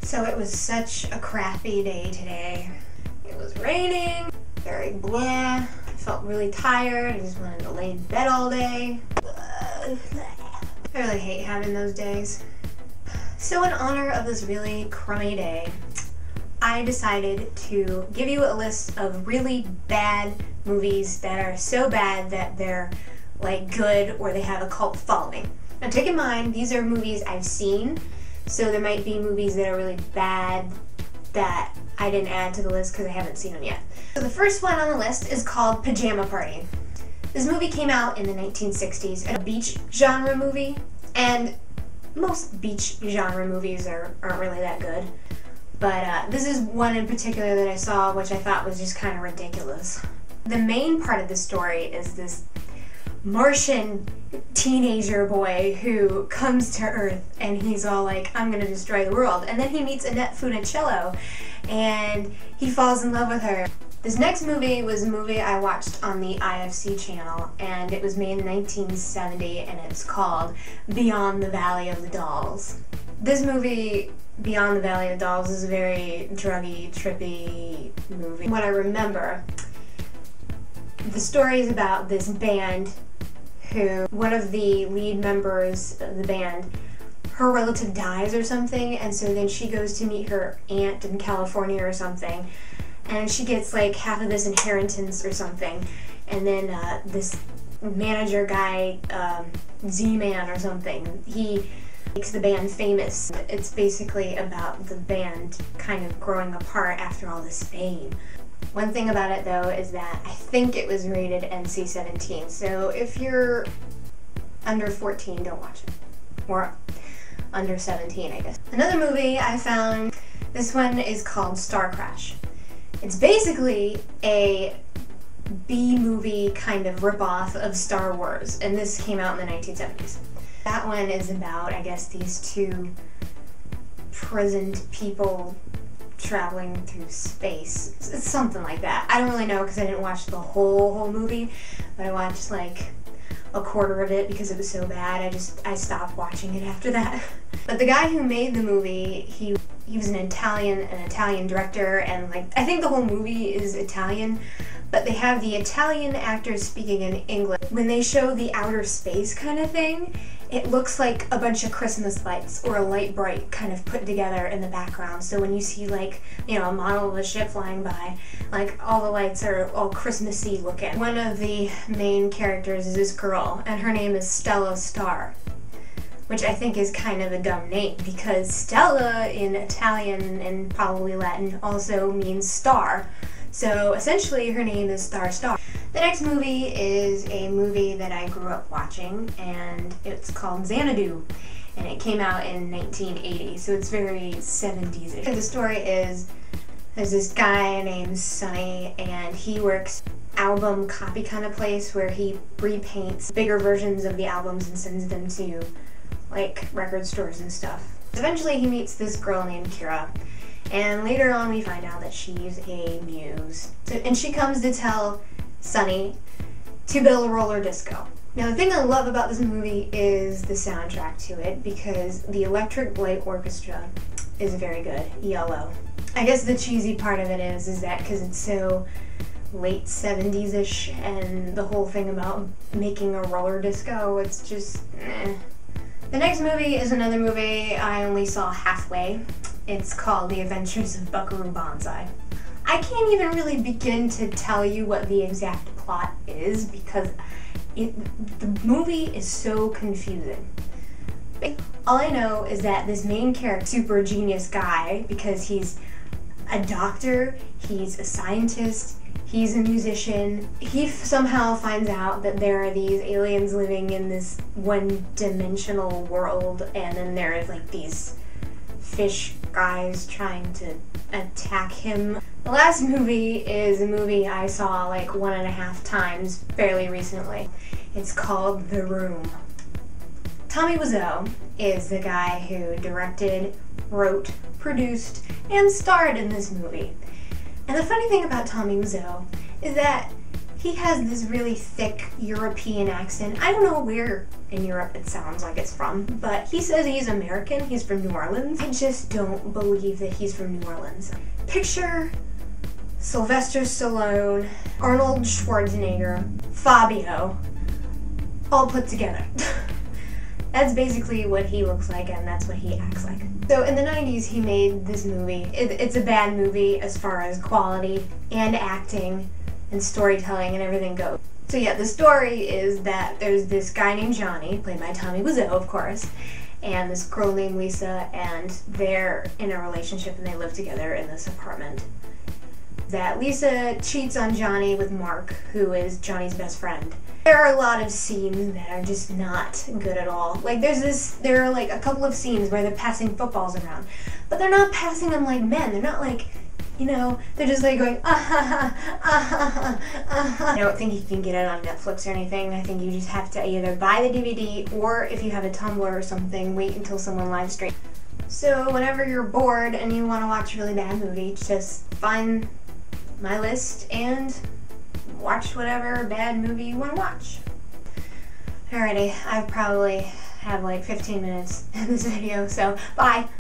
So it was such a crappy day today. It was raining, very blah. I felt really tired. I just wanted to lay in bed all day. I really hate having those days. So in honor of this really crummy day, I decided to give you a list of really bad movies that are so bad that they're like good or they have a cult following. Now take in mind, these are movies I've seen, so there might be movies that are really bad that I didn't add to the list because I haven't seen them yet. So the first one on the list is called Pajama Party. This movie came out in the 1960s, a beach genre movie, and most beach genre movies aren't really that good. But this is one in particular that I saw which I thought was just kind of ridiculous. The main part of the story is this Martian teenager boy who comes to Earth and he's all like, I'm gonna destroy the world. And then he meets Annette Funicello and he falls in love with her. This next movie was a movie I watched on the IFC channel, and it was made in 1970 and it's called Beyond the Valley of the Dolls. This movie, Beyond the Valley of the Dolls, is a very druggy, trippy movie. What I remember, the story is about this band who, one of the lead members of the band, her relative dies or something, and so then she goes to meet her aunt in California or something, and she gets like half of this inheritance or something, and then this manager guy, Z-Man or something, he makes the band famous. It's basically about the band kind of growing apart after all this fame. One thing about it though is that I think it was rated NC-17, so if you're under 14, don't watch it. Or under 17, I guess. Another movie I found, this one is called Starcrash. It's basically a B-movie kind of ripoff of Star Wars, and this came out in the 1970s. That one is about, I guess, these two prisoned people traveling through space. It's something like that. I don't really know because I didn't watch the whole movie, but I watched like a quarter of it because it was so bad. I stopped watching it after that. But the guy who made the movie, he was an Italian director, and like I think the whole movie is Italian, but they have the Italian actors speaking in English. When they show the outer space kind of thing, it looks like a bunch of Christmas lights or a light bright kind of put together in the background. So when you see like, you know, a model of a ship flying by, like all the lights are all Christmassy looking. One of the main characters is this girl, and her name is Stella Star, which I think is kind of a dumb name because Stella in Italian and probably Latin also means star. So essentially her name is Star. The next movie is a movie that I grew up watching, and it's called Xanadu, and it came out in 1980, so it's very 70s-ish. The story is, there's this guy named Sonny, and he works album copy kind of place where he repaints bigger versions of the albums and sends them to like record stores and stuff. Eventually he meets this girl named Kira, and later on we find out that she's a muse. And she comes to tell Sonny to build a roller disco. Now the thing I love about this movie is the soundtrack to it, because the Electric Light Orchestra is very good, ELO. I guess the cheesy part of it is that because it's so late 70s-ish and the whole thing about making a roller disco, it's just eh. The next movie is another movie I only saw halfway. It's called The Adventures of Buckaroo Banzai. I can't even really begin to tell you what the exact plot is because the movie is so confusing. All I know is that this main character, super genius guy, because he's a doctor, he's a scientist, he's a musician, he somehow finds out that there are these aliens living in this one-dimensional world, and then there are like these fish guys trying to attack him. The last movie is a movie I saw like 1.5 times fairly recently. It's called The Room. Tommy Wiseau is the guy who directed, wrote, produced, and starred in this movie. And the funny thing about Tommy Wiseau is that He has this really thick European accent. I don't know where in Europe it sounds like it's from, but he says he's American. He's from New Orleans. I just don't believe that he's from New Orleans. Picture Sylvester Stallone, Arnold Schwarzenegger, Fabio, all put together. That's basically what he looks like, and that's what he acts like. So in the 90s, he made this movie. It's a bad movie as far as quality and acting and storytelling and everything goes. So yeah, the story is that there's this guy named Johnny, played by Tommy Wiseau, of course, and this girl named Lisa, and they're in a relationship and they live together in this apartment. That Lisa cheats on Johnny with Mark, who is Johnny's best friend. There are a lot of scenes that are just not good at all. Like there are like a couple of scenes where they're passing footballs around, but they're not passing them like men. They're not like, you know, they're just like going, I don't think you can get it on Netflix or anything. I think you just have to either buy the DVD, or if you have a Tumblr or something, wait until someone live streams. So whenever you're bored and you want to watch a really bad movie, just find my list and watch whatever bad movie you want to watch. Alrighty, I probably have like 15 minutes in this video, so bye!